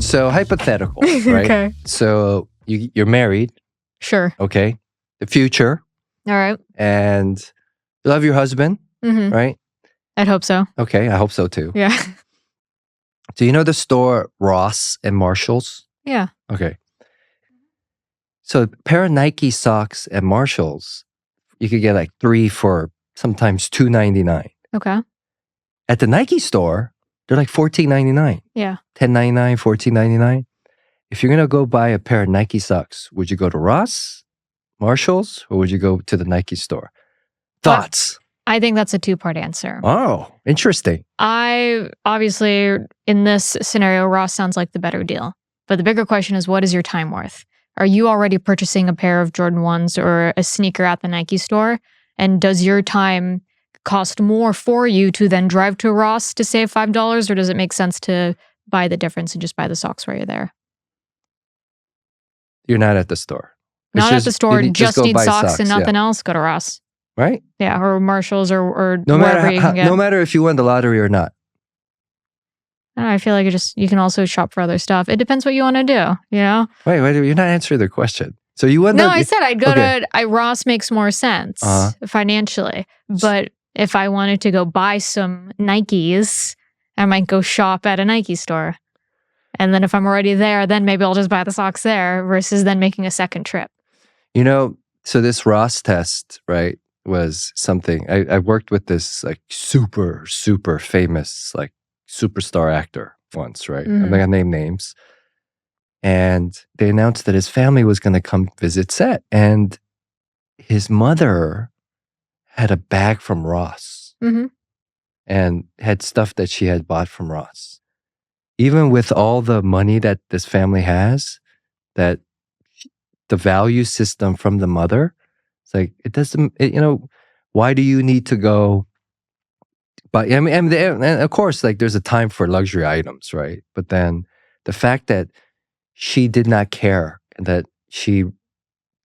So hypothetical, right? Okay. So you're married, Sure. okay? The future, All right. and you love your husband, Mm-hmm. right? I'd hope so. Okay, I hope so too. Yeah. Do you know the store Ross and Marshalls? Yeah. Okay. So a pair of Nike socks at Marshalls, you could get like 3 for sometimes $2.99. Okay. At the Nike store, they're like $14.99. Yeah. $10.99, $14.99. If you're gonna go buy a pair of Nike socks, would you go to Ross, Marshalls, or would you go to the Nike store? Thoughts? I think that's a two-part answer. Oh, interesting. I obviously, in this scenario, Ross sounds like the better deal. But the bigger question is, what is your time worth? Are you already purchasing a pair of Jordan 1s or a sneaker at the Nike store? And does your time cost more for you to then drive to Ross to save $5? Or does it make sense to buy the difference and just buy the socks while you're there? You're not at the store. Not at the store, just go need buy socks and nothing yeah. else, go to Ross. Right? Yeah, or Marshalls or No wherever matter you can get. no matter if you won the lottery or not. I feel like you can also shop for other stuff. It depends what you want to do, you know? Wait, you're not answering the question. So you won I said I'd go to Ross makes more sense financially. But if I wanted to go buy some Nikes, I might go shop at a Nike store. And then if I'm already there, then maybe I'll just buy the socks there versus then making a second trip. You know, so this Ross test, right, was something. I worked with this like super, super famous like superstar actor once, right? I'm not gonna name names. And they announced that his family was gonna come visit set. And his mother had a bag from Ross and had stuff that she had bought from Ross. Even with all the money that this family has, that the value system from the mother, it's like, it doesn't, why do you need to go? But I mean, and of course, like there's a time for luxury items, right? But then the fact that she did not care, that she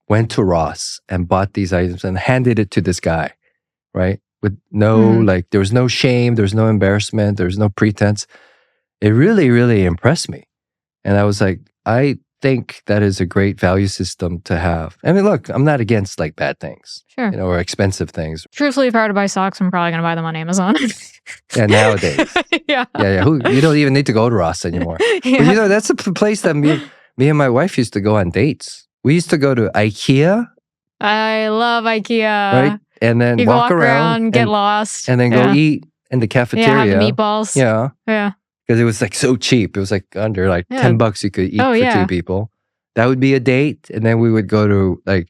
went to Ross and bought these items and handed it to this guy, right? With no, like, there was no shame, there was no embarrassment, there was no pretense. It really, really impressed me. And I was like, I think that is a great value system to have. I mean, look, I'm not against like bad things, sure, or expensive things. Truthfully, if I were to buy socks, I'm probably going to buy them on Amazon. Yeah, nowadays. Yeah. You don't even need to go to Ross anymore. Yeah. But that's a place that me and my wife used to go on dates. We used to go to IKEA. I love IKEA. Right? And then you walk around, get lost. And then go eat in the cafeteria. Yeah, have meatballs. Yeah. Yeah. Because it was like so cheap. It was like under like $10 you could eat for 2 people. That would be a date. And then we would go to like,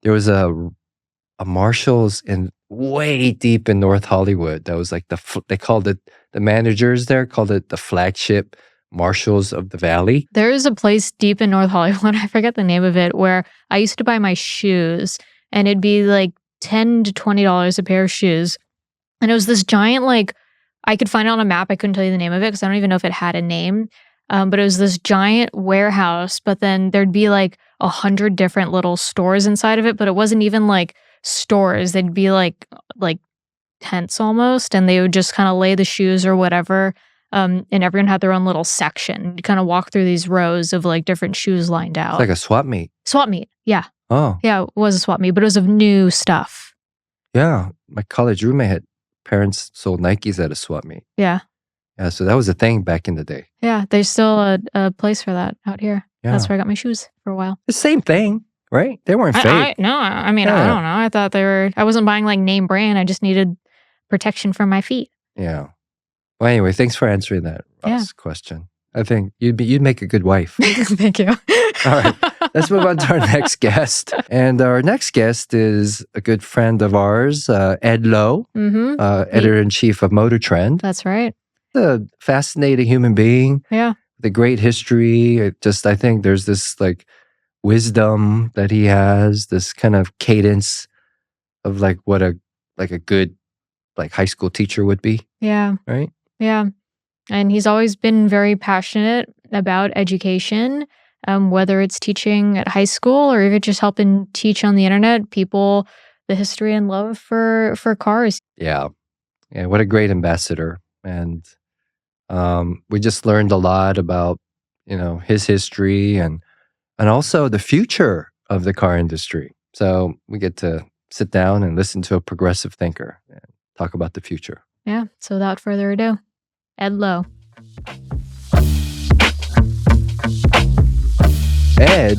there was a Marshall's in way deep in North Hollywood. That was like they called it, the managers there called it the flagship Marshalls of the Valley. There is a place deep in North Hollywood, I forget the name of it, where I used to buy my shoes and it'd be like $10 to $20 a pair of shoes. And it was this giant, like, I could find it on a map. I couldn't tell you the name of it because I don't even know if it had a name. But it was this giant warehouse, but then there'd be like 100 different little stores inside of it, but it wasn't even like stores. They'd be like tents almost, and they would just kind of lay the shoes or whatever. And everyone had their own little section. You kind of walk through these rows of like different shoes lined out. It's like a swap meet. Swap meet, yeah. Oh. Yeah, it was a swap meet, but it was of new stuff. Yeah. My college roommate had parents sold Nikes at a swap meet. Yeah. Yeah, so that was a thing back in the day. Yeah, there's still a place for that out here. Yeah. That's where I got my shoes for a while. The same thing, right? They weren't fake. I don't know. I thought I wasn't buying like name brand. I just needed protection for my feet. Yeah. Well, anyway, thanks for answering that Ross question. I think you'd make a good wife. Thank you. All right, let's move on to our next guest. And our next guest is a good friend of ours, Ed Lowe, editor-in-chief of MotorTrend. That's right. A fascinating human being. Yeah. The great history. I think there's this like wisdom that he has, this kind of cadence of like what a good like high school teacher would be. Yeah. Right? Yeah. And he's always been very passionate about education, whether it's teaching at high school or even just helping teach on the internet people the history and love for cars. Yeah. Yeah. What a great ambassador. And we just learned a lot about his history and also the future of the car industry. So we get to sit down and listen to a progressive thinker and talk about the future. Yeah. So without further ado, Ed Lowe. Ed,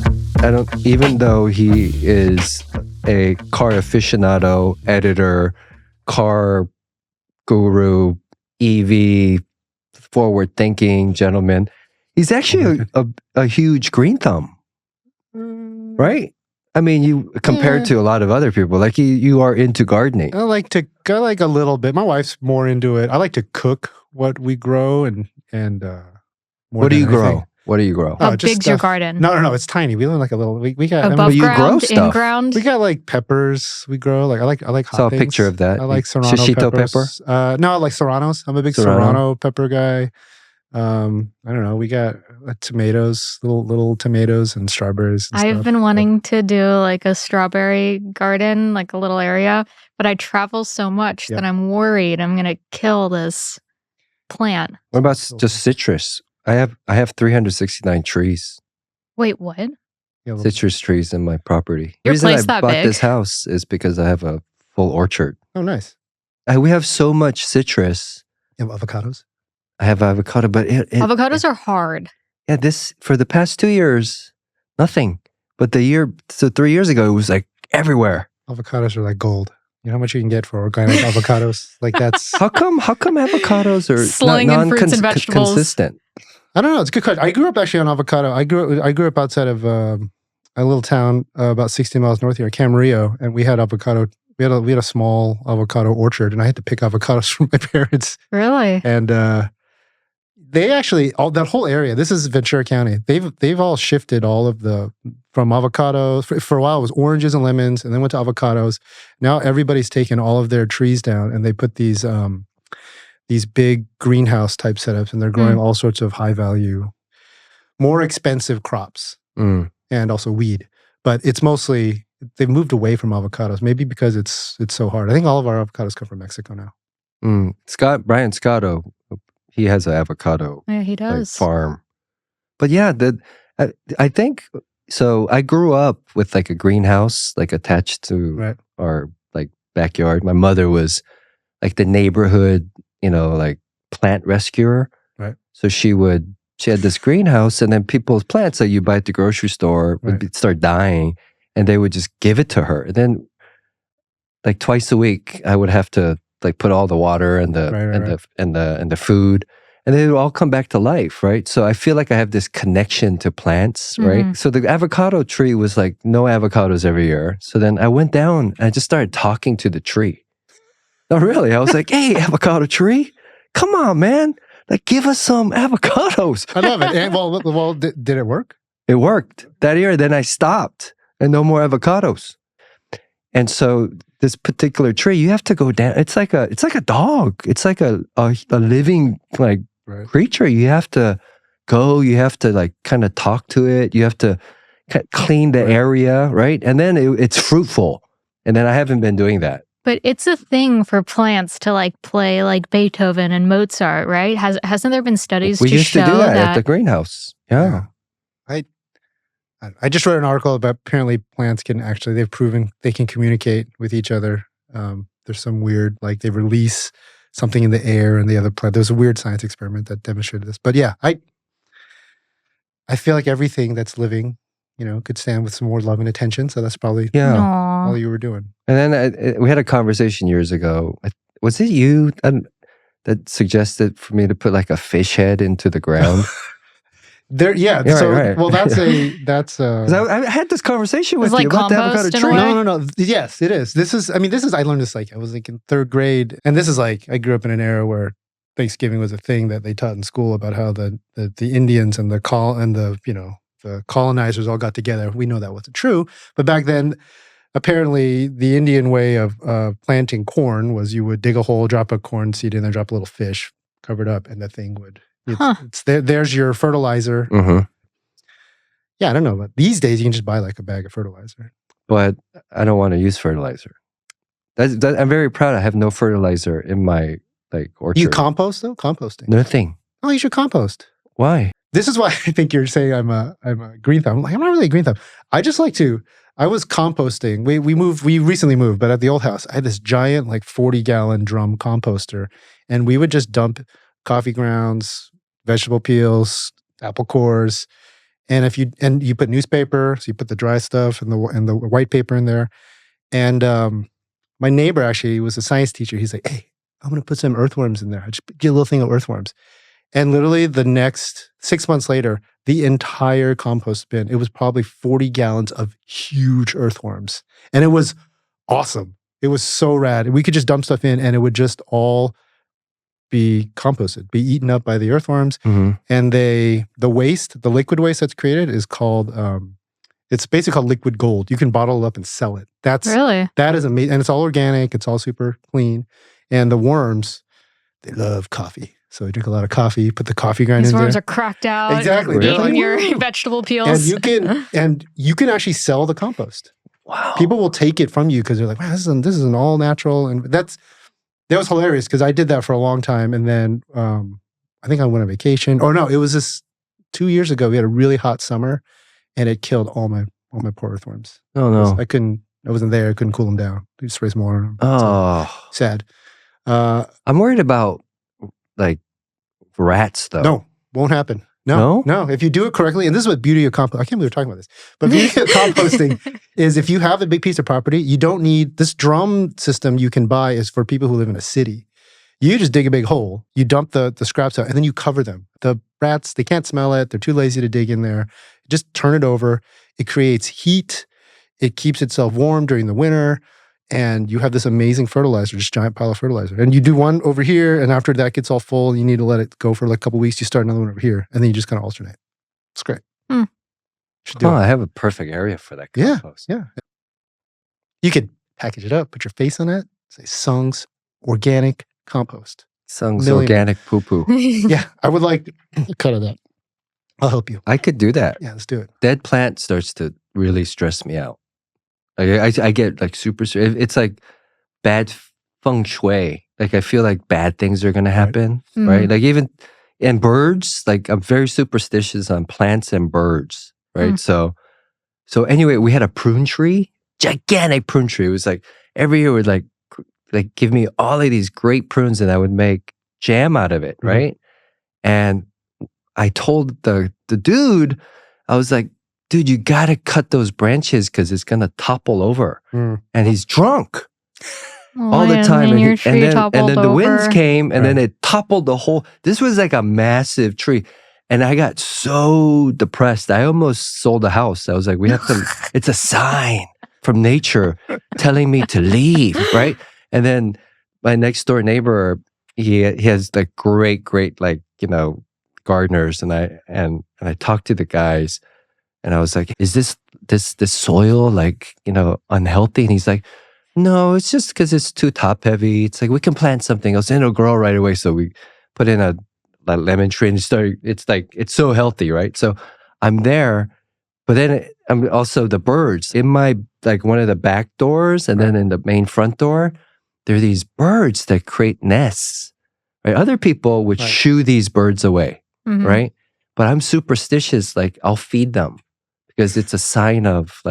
even though he is a car aficionado, editor, car guru, EV, forward-thinking gentleman, he's actually a huge green thumb, right? I mean, you compared to a lot of other people, like you are into gardening. I like a little bit. My wife's more into it. I like to cook what we grow and more. What do you grow? What do you grow? How big's your garden? No, it's tiny. We live in like a little. We got above you ground, grow stuff. in ground. We got like peppers. We grow like I like hot Saw a things. picture of that. I like serrano Shishito peppers. pepper. No, I like serranos. I'm a big serrano pepper guy. I don't know. We got tomatoes, little tomatoes and strawberries. And I've been wanting to do like a strawberry garden, like a little area, but I travel so much that I'm worried I'm gonna kill this plant. What about just citrus? I have 369 trees. Wait, what? Citrus trees in my property. The Your reason place I that bought big? this house is because I have a full orchard. Oh, nice. We have so much citrus. You have avocados? I have avocado, but Avocados are hard. Yeah, for the past 2 years, nothing. But 3 years ago, it was like everywhere. Avocados are like gold. You know how much you can get for organic avocados? Like that's how come avocados are Slung in fruits and vegetables. Consistent? I don't know. It's a good question. I grew up actually on avocado. I grew up outside of a little town about 60 miles north here, Camarillo, and we had avocado. We had a small avocado orchard, and I had to pick avocados from my parents. Really? And they actually that whole area. This is Ventura County. They've all shifted all of from avocados. For a while, it was oranges and lemons, and then went to avocados. Now everybody's taken all of their trees down, and they put these big greenhouse type setups, and they're growing all sorts of high value, more expensive crops and also weed. But it's mostly they've moved away from avocados, maybe because it's so hard. I think all of our avocados come from Mexico now. Brian Scotto, he has an avocado he does. farm. But yeah, I think so. I grew up with like a greenhouse like attached to our like backyard. My mother was like the neighborhood, like plant rescuer. Right. So she had this greenhouse, and then people's plants that you buy at the grocery store would start dying, and they would just give it to her. And then like twice a week, I would have to like put all the water and the food, and they would all come back to life, right? So I feel like I have this connection to plants, right? So the avocado tree was like no avocados every year. So then I went down and I just started talking to the tree. No, really. I was like, hey, avocado tree, come on, man. Like, give us some avocados. I love it. And, well, did it work? It worked that year. Then I stopped and no more avocados. And so this particular tree, you have to go down. It's like a dog. It's like a living like creature. You have to go. You have to like kind of talk to it. You have to clean the area, right? And then it's fruitful. And then I haven't been doing that. But it's a thing for plants to like play like Beethoven and Mozart, right? Hasn't there been studies to show that? We used to do that at the greenhouse. Yeah. I just read an article about apparently plants they've proven they can communicate with each other. There's some weird, like they release something in the air and the other plant. There's a weird science experiment that demonstrated this. But yeah, I feel like everything that's living, could stand with some more love and attention. So that's probably all you were doing. And then we had a conversation years ago. Was it you that suggested for me to put like a fish head into the ground? Well, that's 'Cause I had this conversation with you about the avocado compost in a tree. way? No. Yes, it is. I learned this I was like in third grade, and this is like I grew up in an era where Thanksgiving was a thing that they taught in school about how the Indians and the colonizers all got together. We know that wasn't true, but back then, apparently, the Indian way of planting corn was you would dig a hole, drop a corn seed in there, drop a little fish, cover it up, and the thing would. There's your fertilizer. Yeah, I don't know, but these days you can just buy like a bag of fertilizer. But I don't want to use fertilizer. I'm very proud. I have no fertilizer in my like orchard. You compost though? Composting. Nothing. Oh, you should compost. Why? This is why I think you're saying I'm a green thumb. I'm like, I'm not really a green thumb. I just like to. I was composting. We recently moved, but at the old house, I had this giant 40-gallon drum composter, and we would just dump coffee grounds, vegetable peels, apple cores, and you put newspaper, so you put the dry stuff and the white paper in there. And my neighbor actually was a science teacher. He's like, "Hey, I'm going to put some earthworms in there. I just get a little thing of earthworms." And literally the next 6 months later, the entire compost bin, it was probably 40 gallons of huge earthworms. And it was awesome. It was so rad. We could just dump stuff in and it would just all be composted, be eaten up by the earthworms. Mhm. And the liquid waste that's created is called, it's basically called liquid gold. You can bottle it up and sell it. Really? That is amazing. And it's all organic. It's all super clean. And the worms, they love coffee. So you drink a lot of coffee, put the coffee grind These in there. worms are cracked out. Exactly. Really? Eating your vegetable peels. And you can actually sell the compost. Wow. People will take it from you because they're like, wow, this is an all natural. And that was hilarious because I did that for a long time. And then I think I went on vacation. Or no, it was this 2 years ago. We had a really hot summer and it killed all my poor earthworms. Oh no. I wasn't there. I couldn't cool them down. I just spray some water on them. Oh. So, sad. I'm worried about rats though. No, won't happen. No. If you do it correctly, and this is what beauty of compost. I can't believe we're talking about this. But beauty of composting is if you have a big piece of property, you don't need this drum system you can buy is for people who live in a city. You just dig a big hole, you dump the scraps out, and then you cover them. The rats, they can't smell it. They're too lazy to dig in there. Just turn it over. It creates heat. It keeps itself warm during the winter. And you have this amazing fertilizer, just giant pile of fertilizer. And you do one over here, and after that gets all full, you need to let it go for a couple weeks. You start another one over here, and then you just kind of alternate. It's great. Should do it. I have a perfect area for that compost. Yeah. You could package it up, put your face on it, say Sung's Organic Compost. Sung's Million. organic poo-poo. Yeah, I would like a cut of that. I'll help you. I could do that. Yeah, let's do it. Dead plant starts to really stress me out. I get super. It's like bad feng shui. I feel like bad things are going to happen, right? And birds. I'm very superstitious on plants and birds, right? So anyway, we had a prune tree, gigantic prune tree. It was every year would give me all of these great prunes, and I would make jam out of it, right? And I told the dude, I was like, dude, you got to cut those branches because it's going to topple over. And he's drunk all the time. And then the winds came and then it toppled the whole. This was like a massive tree. And I got so depressed. I almost sold the house. I was like, we have to, it's a sign from nature telling me to leave, right? And then my next door neighbor, he has great, gardeners. And I talked to the guys. And I was like, is this soil unhealthy? And he's like, no, it's just because it's too top heavy. It's we can plant something else and it'll grow right away. So we put in a lemon tree and it's so healthy, right? So I'm there, but then I'm also the birds in my, one of the back doors and then in the main front door, there are these birds that create nests, right? Other people would shoo these birds away, right? But I'm superstitious. I'll feed them. Because it's a sign of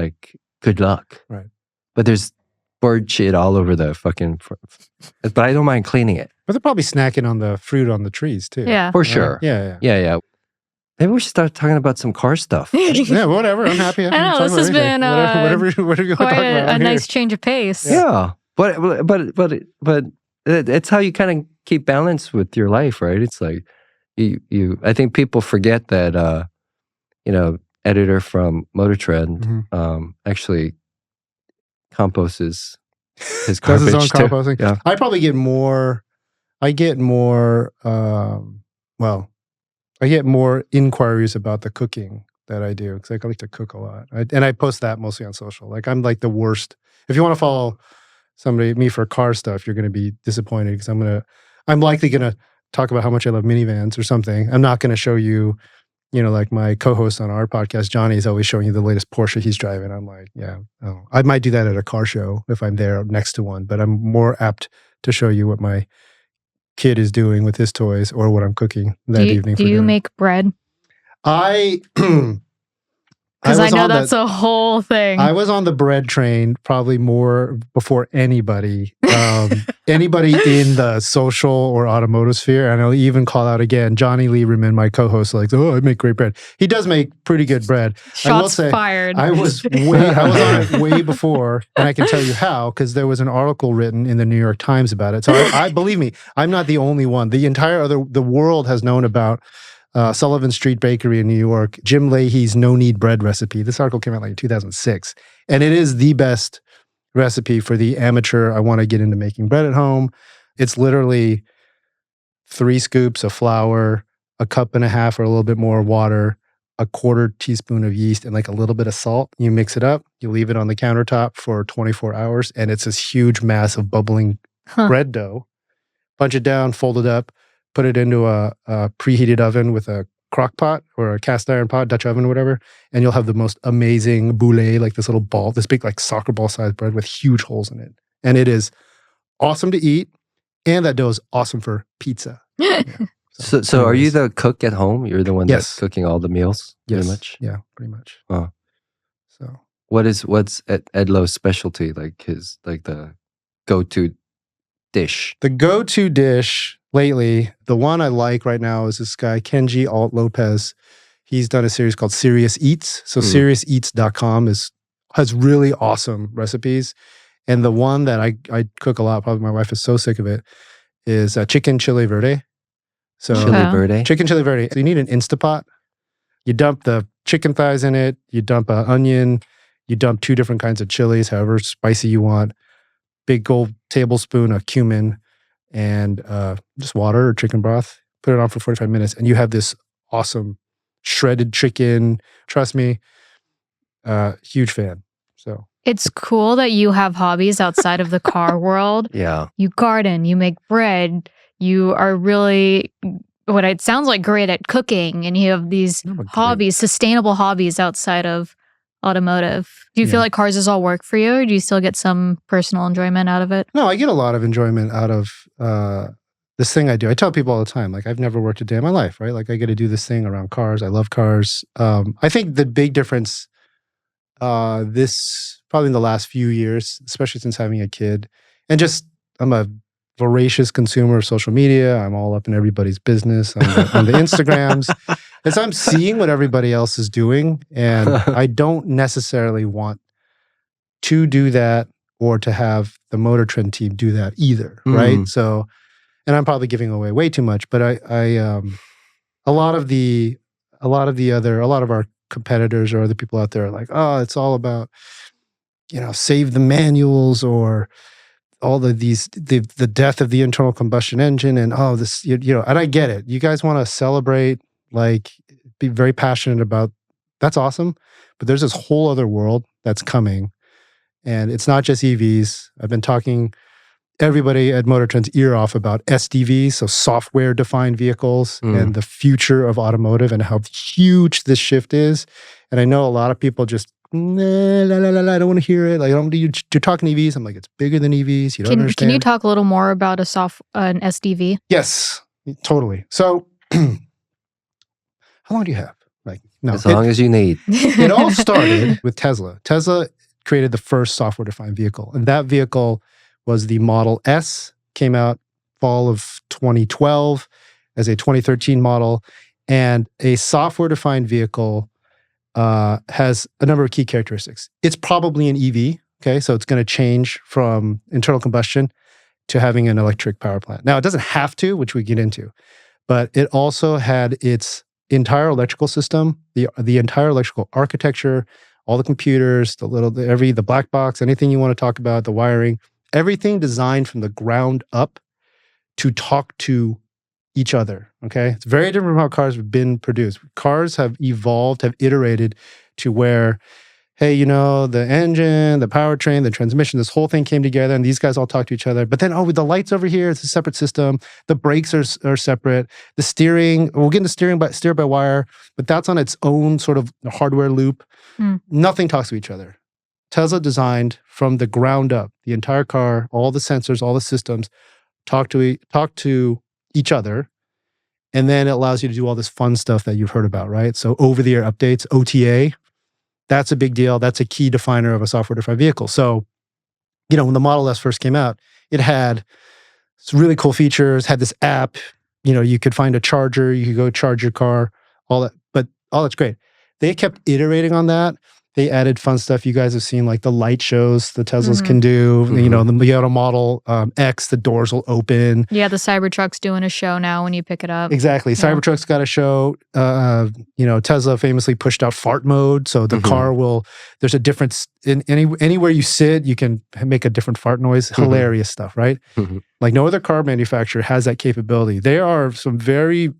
good luck. Right. But there's bird shit all over the fucking, but I don't mind cleaning it. But they're probably snacking on the fruit on the trees too. Yeah. For sure. Yeah. Maybe we should start talking about some car stuff. Yeah, whatever. I'm happy. I know, this has been whatever you want to talk quite about. a nice change of pace. Yeah. But it's how you kind of keep balance with your life, right? It's you I think people forget that, editor from MotorTrend actually composts his garbage. Does his own composting. Yeah. I probably get more. I get more inquiries about the cooking that I do because I like to cook a lot, and I post that mostly on social. I'm the worst. If you want to follow me for car stuff, you're going to be disappointed because I'm likely going to talk about how much I love minivans or something. I'm not going to show you. My co-host on our podcast, Johnny, is always showing you the latest Porsche he's driving. I'm like, I might do that at a car show if I'm there next to one, but I'm more apt to show you what my kid is doing with his toys or what I'm cooking that evening. Do you make bread? I Because I was know on that's a whole thing. I was on the bread train probably more before anybody. Anybody in the social or automotive sphere, and I'll even call out again, Johnny Lieberman, my co-host, like, oh, I make great bread. He does make pretty good bread. I will Shots say, fired. I was on it way before, and I can tell you how, because there was an article written in the New York Times about it. So I believe me, I'm not the only one. The world has known about Sullivan Street Bakery in New York, Jim Leahy's no-knead bread recipe. This article came out like in 2006, and it is the best recipe for the amateur. I want to get into making bread at home. It's literally 3 scoops of flour, a cup and a half or a little bit more water, a quarter teaspoon of yeast, and like a little bit of salt. You mix it up, you leave it on the countertop for 24 hours, and it's this huge mass of bubbling bread dough. Punch it down, fold it up, put it into a preheated oven with a crock pot or a cast iron pot, Dutch oven, whatever, and you'll have the most amazing boule, like this little ball, this big like soccer ball sized bread with huge holes in it. And it is awesome to eat, and that dough is awesome for pizza. Yeah. So are you the cook at home? You're the one that's cooking all the meals, pretty much? Yeah, pretty much. So what's Ed Lowe's specialty? Like the go-to dish? The go-to dish lately, the one I like right now is this guy, Kenji Alt Lopez. He's done a series called Serious Eats. So SeriousEats.com has really awesome recipes. And the one that I cook a lot, probably my wife is so sick of it, is chicken chili verde. So chili verde? Chicken chili verde. So you need an Instapot. You dump the chicken thighs in it. You dump an onion. You dump 2 different kinds of chilies, however spicy you want. Big old tablespoon of cumin and just water or chicken broth. Put it on for 45 minutes, and you have this awesome shredded chicken. Trust me, huge fan. So it's cool that you have hobbies outside of the car world. Yeah. You garden, you make bread, you are really what it sounds like great at cooking, and you have these hobbies, sustainable hobbies outside of automotive. Do you feel like cars is all work for you, or do you still get some personal enjoyment out of it? No, I get a lot of enjoyment out of this thing I do. I tell people all the time, like, I've never worked a day in my life, right? Like, I get to do this thing around cars. I love cars. I think the big difference this probably in the last few years, especially since having a kid, and just I'm a voracious consumer of social media. I'm all up in everybody's business on the Instagrams. As I'm seeing what everybody else is doing, and I don't necessarily want to do that or to have the MotorTrend team do that either, right? So, and I'm probably giving away way too much, but a lot of our competitors or other people out there are like, oh, it's all about, save the manuals or all of these, the death of the internal combustion engine and this, and I get it. You guys want to celebrate, like, be very passionate about, that's awesome. But there's this whole other world that's coming, and it's not just EVs. I've been talking everybody at MotorTrend's ear off about SDVs, so software-defined vehicles, and the future of automotive and how huge this shift is. And I know a lot of people just, I don't want to hear it. Like, you're talking EVs. I'm like, it's bigger than EVs. You don't understand. Can you talk a little more about an SDV? Yes, totally. So, how long do you have? Like, no, as long as you need. It all started with Tesla. Tesla created the first software-defined vehicle, and that vehicle was the Model S, came out fall of 2012 as a 2013 model. And a software-defined vehicle has a number of key characteristics. It's probably an EV, okay? So it's going to change from internal combustion to having an electric power plant. Now, it doesn't have to, which we get into, but it also had its entire electrical system, the entire electrical architecture, all the computers, the black box, anything you want to talk about, the wiring, everything designed from the ground up to talk to each other, okay? It's very different from how cars have been produced. Cars have evolved, have iterated to where, hey, the engine, the powertrain, the transmission, this whole thing came together, and these guys all talk to each other. But then, with the lights over here, it's a separate system. The brakes are separate. The steering, we'll get into steer by wire, but that's on its own sort of hardware loop. Nothing talks to each other. Tesla designed from the ground up, the entire car, all the sensors, all the systems, talk to each other. And then it allows you to do all this fun stuff that you've heard about, right? So over-the-air updates, OTA, that's a big deal. That's a key definer of a software-defined vehicle. So, when the Model S first came out, it had some really cool features, had this app, you could find a charger, you could go charge your car, all that. But all that's great. They kept iterating on that. They added fun stuff you guys have seen, like the light shows the Teslas can do. The Toyota Model X, the doors will open. Yeah, the Cybertruck's doing a show now when you pick it up. Exactly. Cybertruck's got a show. Tesla famously pushed out fart mode. So the car there's a difference in anywhere you sit, you can make a different fart noise. Hilarious stuff, right? Like no other car manufacturer has that capability. There are some very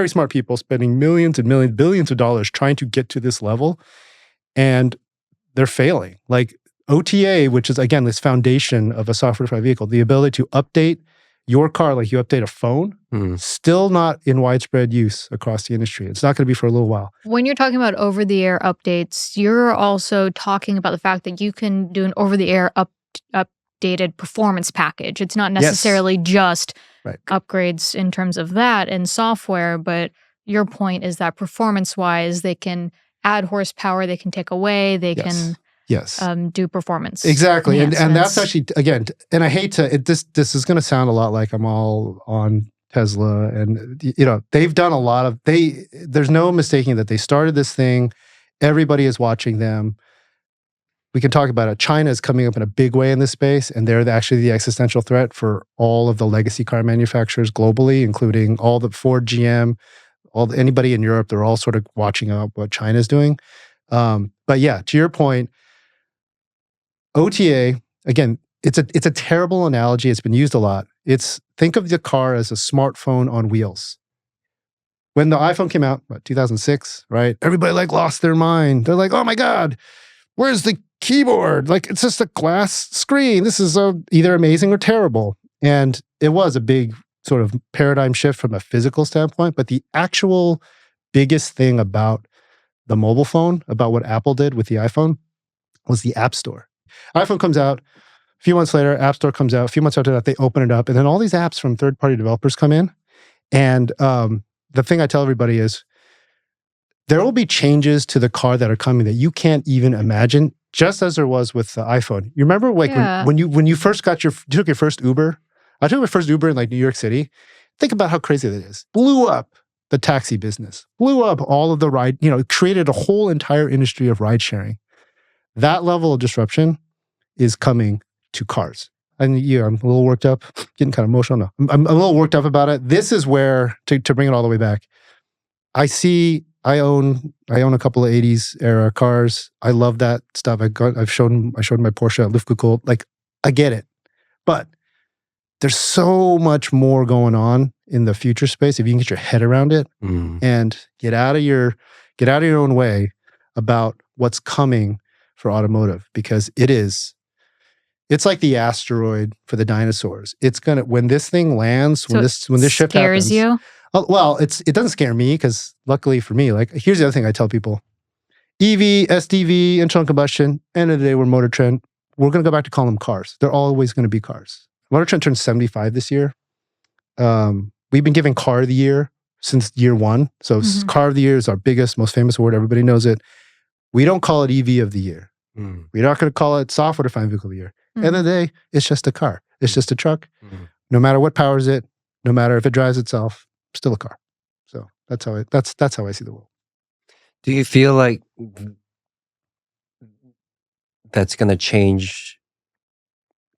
smart people spending millions and millions, billions of dollars trying to get to this level, and they're failing. Like OTA, which is, again, this foundation of a software-defined vehicle, the ability to update your car like you update a phone, still not in widespread use across the industry. It's not going to be for a little while. When you're talking about over-the-air updates, you're also talking about the fact that you can do an over-the-air updated performance package. It's not necessarily just upgrades in terms of that and software, but your point is that performance-wise, they can add horsepower, they can take away, they can do performance. Exactly. And that's actually, again, and I hate to, this is going to sound a lot like I'm all on Tesla, and they've done a lot of, there's no mistaking that they started this thing. Everybody is watching them. We can talk about it. China is coming up in a big way in this space, and they're actually the existential threat for all of the legacy car manufacturers globally, including all the Ford, GM, anybody in Europe. They're all sort of watching out what China's doing. But yeah, to your point, OTA, again, it's a terrible analogy. It's been used a lot. Think of the car as a smartphone on wheels. When the iPhone came out, 2006, right? Everybody lost their mind. They're like, oh my God, where's the keyboard? It's just a glass screen. This is either amazing or terrible. And it was a big sort of paradigm shift from a physical standpoint. But the actual biggest thing about the mobile phone, about what Apple did with the iPhone, was the App Store. iPhone comes out, a few months later, App Store comes out. A few months after that, they open it up. And then all these apps from third-party developers come in. And the thing I tell everybody is, there will be changes to the car that are coming that you can't even imagine, just as there was with the iPhone. You remember when you first took your first Uber? I took my first Uber in New York City. Think about how crazy that is. Blew up the taxi business. Blew up all of the ride, created a whole entire industry of ride sharing. That level of disruption is coming to cars. And I'm a little worked up, getting kind of emotional now. I'm a little worked up about it. This is where, to bring it all the way back, I own a couple of 80s era cars. I love that stuff. I showed my Porsche at Luftgekühlt. I get it. But there's so much more going on in the future space if you can get your head around it and get out of your own way about what's coming for automotive, because it's like the asteroid for the dinosaurs. It's when this thing lands, when this shift happens. Scares you? Well, it doesn't scare me, because luckily for me, here's the other thing I tell people: EV, SDV, internal combustion. End of the day, we're MotorTrend. We're going to go back to calling them cars. They're always going to be cars. MotorTrend turns 75 this year. We've been giving Car of the Year since year one. So Car of the Year is our biggest, most famous award. Everybody knows it. We don't call it EV of the Year. We're not going to call it software-defined vehicle of the year. End of the day, it's just a car. It's just a truck. No matter what powers it, no matter if it drives itself, still a car. So that's how I see the world. Do you feel like that's going to change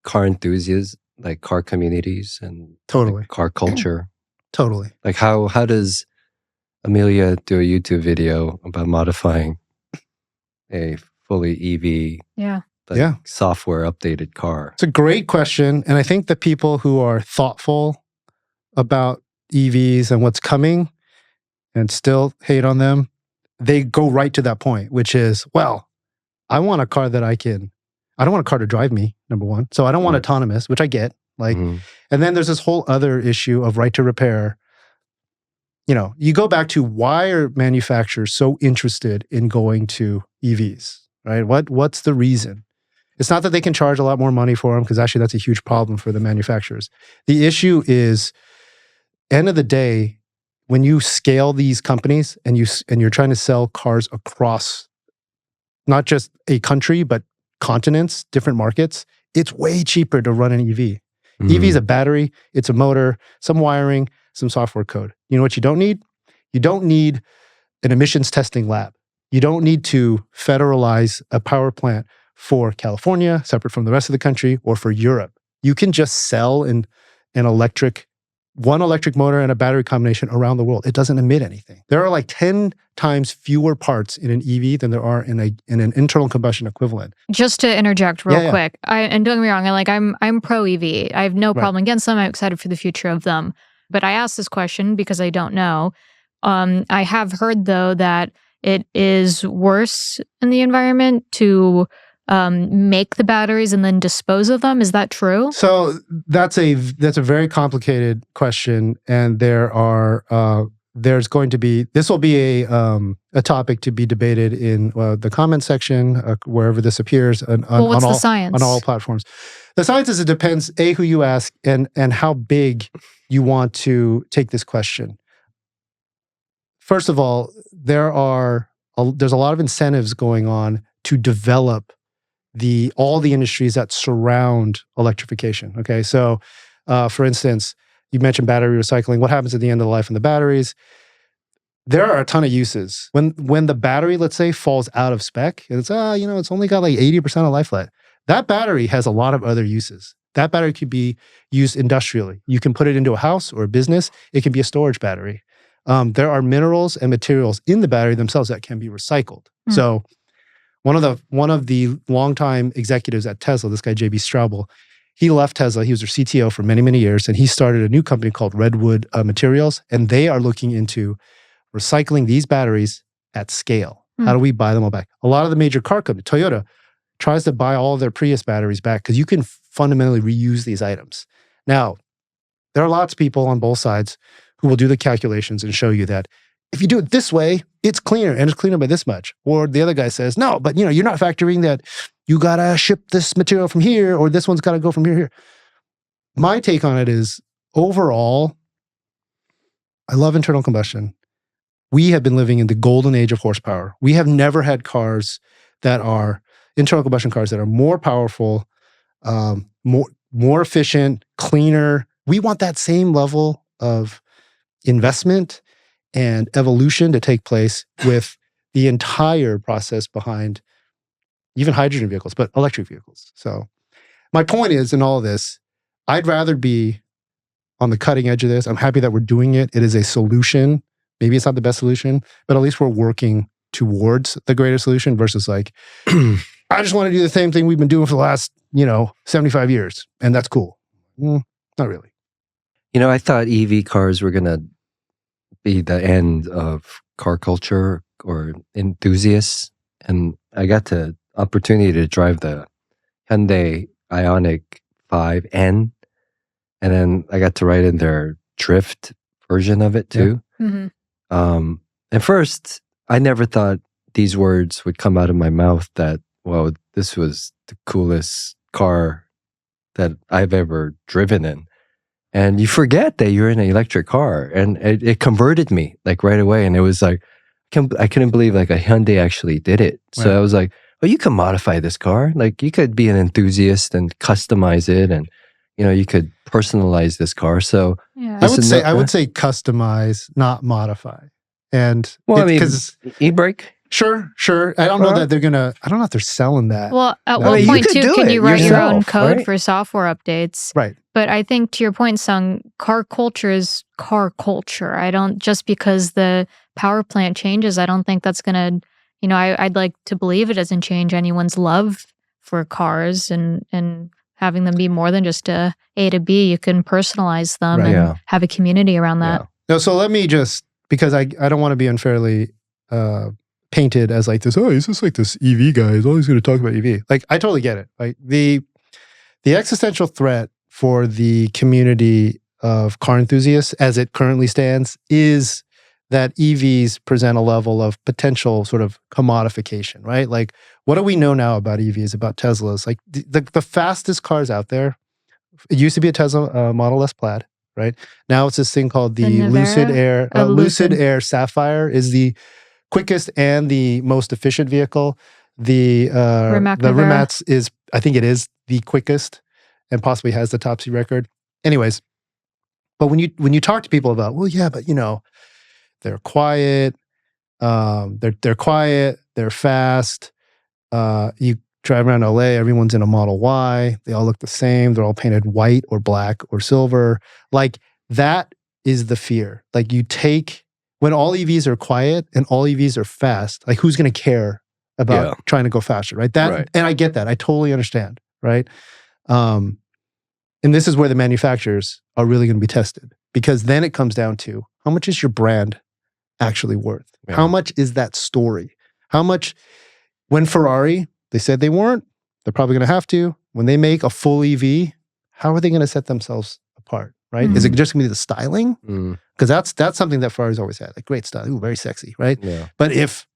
car enthusiasts, car communities, and totally car culture? Totally. How does Emelia do a YouTube video about modifying a fully EV, software updated car? It's a great question, and I think the people who are thoughtful about EVs and what's coming and still hate on them, they go right to that point, which is, well, I want a car that I don't want a car to drive me, number one. So I don't want autonomous, which I get. And then there's this whole other issue of right to repair. You go back to, why are manufacturers so interested in going to EVs, right? What's the reason? It's not that they can charge a lot more money for them, because actually that's a huge problem for the manufacturers. The issue is end of the day, when you scale these companies and you're trying to sell cars across not just a country, but continents, different markets, it's way cheaper to run an EV. EV is a battery, it's a motor, some wiring, some software code. You know what you don't need? You don't need an emissions testing lab. You don't need to federalize a power plant for California, separate from the rest of the country, or for Europe. You can just sell one electric motor and a battery combination around the world. It doesn't emit anything. There are like 10 times fewer parts in an EV than there are in an internal combustion equivalent. Just to interject real quick, and don't get me wrong, I'm pro EV. I have no problem against them. I'm excited for the future of them. But I asked this question because I don't know. I have heard though that it is worse in the environment to make the batteries and then dispose of them. Is that true? So that's a very complicated question, and this will be a topic to be debated in the comment section wherever this appears what's the science? On all platforms. The science is it depends who you ask and how big you want to take this question. First of all, there's a lot of incentives going on to develop all the industries that surround electrification. Okay, so for instance, you mentioned battery recycling. What happens at the end of the life of the batteries? There are a ton of uses. When the battery, let's say, falls out of spec, and it's only got like 80% of life left. That battery has a lot of other uses. That battery could be used industrially. You can put it into a house or a business. It can be a storage battery. There are minerals and materials in the battery themselves that can be recycled. So one of the longtime executives at Tesla, this guy JB Straubel, he left Tesla. He was their CTO for many, many years, and he started a new company called Redwood Materials, and they are looking into recycling these batteries at scale. How do we buy them all back? A lot of the major car companies, Toyota, tries to buy all of their Prius batteries back because you can fundamentally reuse these items. Now, there are lots of people on both sides who will do the calculations and show you that if you do it this way, it's cleaner and it's cleaner by this much. Or the other guy says, no, but you're not factoring that you got to ship this material from here or this one's got to go from here. My take on it is overall, I love internal combustion. We have been living in the golden age of horsepower. We have never had cars that are internal combustion cars that are more powerful, more efficient, cleaner. We want that same level of investment and evolution to take place with the entire process behind even hydrogen vehicles, but electric vehicles. So my point is in all of this, I'd rather be on the cutting edge of this. I'm happy that we're doing it. It is a solution. Maybe it's not the best solution, but at least we're working towards the greater solution versus like, I just want to do the same thing we've been doing for the last, 75 years. And that's cool. Not really. I thought EV cars were going to be the end of car culture or enthusiasts. And I got the opportunity to drive the Hyundai Ioniq 5N. And then I got to ride in their drift version of it too. Yeah. Mm-hmm. At first, I never thought these words would come out of my mouth that, well, this was the coolest car that I've ever driven in. And you forget that you're in an electric car. And it converted me like right away. And it was like, I couldn't believe like a Hyundai actually did it. So I was like, oh, you can modify this car. Like you could be an enthusiast and customize it. And, you could personalize this car. So yeah. I would say customize, not modify. And because e-brake. Sure. I don't know that I don't know if they're selling that. Well, at one point too, can you write your own code right? for software updates? Right. But I think to your point, Sung, car culture is car culture. Just because the power plant changes, I don't think that's going to, I'd like to believe it doesn't change anyone's love for cars and having them be more than just a to B. You can personalize them and have a community around that. Yeah. No, so let me just, because I don't want to be unfairly painted as like this, he's just like this EV guy. He's always going to talk about EV. Like, I totally get it. Like the existential threat for the community of car enthusiasts as it currently stands is that EVs present a level of potential sort of commodification, right? Like, what do we know now about EVs, about Teslas? Like the fastest cars out there, it used to be a Tesla Model S Plaid, right? Now it's this thing called the The Lucid Navara? Air. Oh, Lucid Lucid. Air Sapphire is the quickest and the most efficient vehicle. The Rimac Navara. Rimac is, I think it is the quickest and possibly has the top speed record. Anyways, but when you talk to people about, well, yeah, but they're quiet, they're quiet, they're fast. You drive around LA, everyone's in a Model Y. They all look the same. They're all painted white or black or silver. Like that is the fear. Like when all EVs are quiet and all EVs are fast, like who's going to care about trying to go faster, right? And I get that. I totally understand, right? And this is where the manufacturers are really going to be tested, because then it comes down to how much is your brand actually worth? Yeah. How much is that story? How much, when Ferrari, they said they weren't, they're probably going to have to. When they make a full EV, how are they going to set themselves apart, right? Mm-hmm. Is it just going to be the styling? Because that's something that Ferrari's always had, like great style, ooh, very sexy, right? Yeah. But if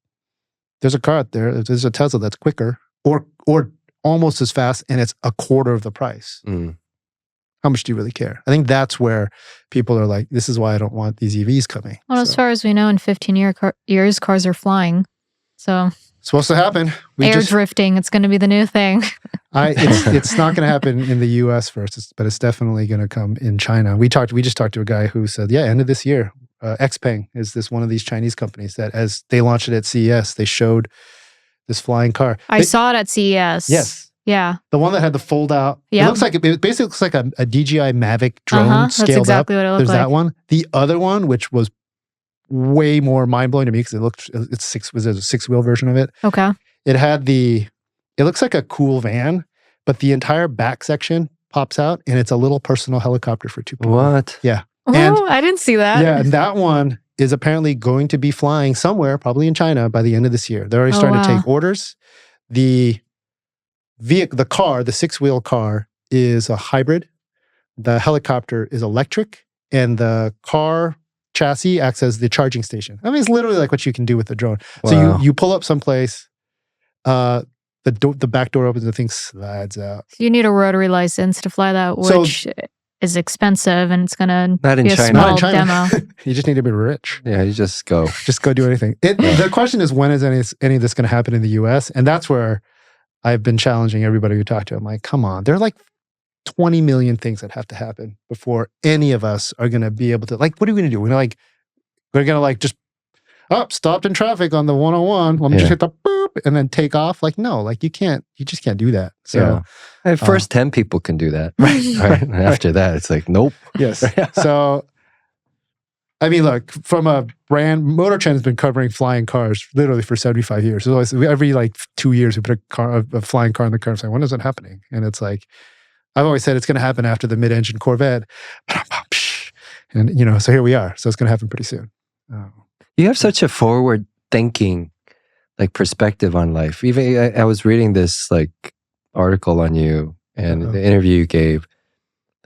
there's a car out there, if there's a Tesla that's quicker or almost as fast and it's a quarter of the price, how much do you really care? I think that's where people are like, this is why I don't want these EVs coming. Well, as far as we know, in 15 years, cars are flying. So it's supposed to happen. Drifting, it's going to be the new thing. It's not going to happen in the US first, but it's definitely going to come in China. We just talked to a guy who said, end of this year, Xpeng is one of these Chinese companies that as they launched it at CES, they showed this flying car. I saw it at CES. Yes. Yeah. The one that had the fold out. Yep. It basically looks like a DJI Mavic drone scaled that's exactly up. What it looked There's like. that one. The other one, which was way more mind-blowing to me because was a 6-wheel version of it. Okay. It looks like a cool van, but the entire back section pops out and it's a little personal helicopter for 2 people. What? Yeah. Oh, I didn't see that. Yeah, and that one is apparently going to be flying somewhere, probably in China, by the end of this year. They're already starting to take orders. The 6-wheel car is a hybrid. The helicopter is electric, and the car chassis acts as the charging station. I mean, it's literally like what you can do with the drone. Wow. So you pull up someplace, the back door opens, the thing slides out. So you need a rotary license to fly that, which is expensive, and it's going to be a China. small Not in China. demo. You just need to be rich. Yeah, you just go. Just go do anything. The question is, when is any of this going to happen in the US? And that's where I've been challenging everybody we talk to. I'm like, come on, there are like 20 million things that have to happen before any of us are going to be able to, like, what are we going to do? We're going to just, stopped in traffic on the 101. Let me just hit the boop and then take off. Like, no, like you just can't do that. So first 10 people can do that. Right. After that, it's like, nope. Yes. So, I mean, look, from a brand, MotorTrend has been covering flying cars literally for 75 years. So every 2 years, we put a flying car in the car and say, when is it happening? And it's like, I've always said it's going to happen after the mid-engine Corvette. And, so here we are. So it's going to happen pretty soon. You have such a forward-thinking perspective on life. Even I was reading this article on you and the interview you gave.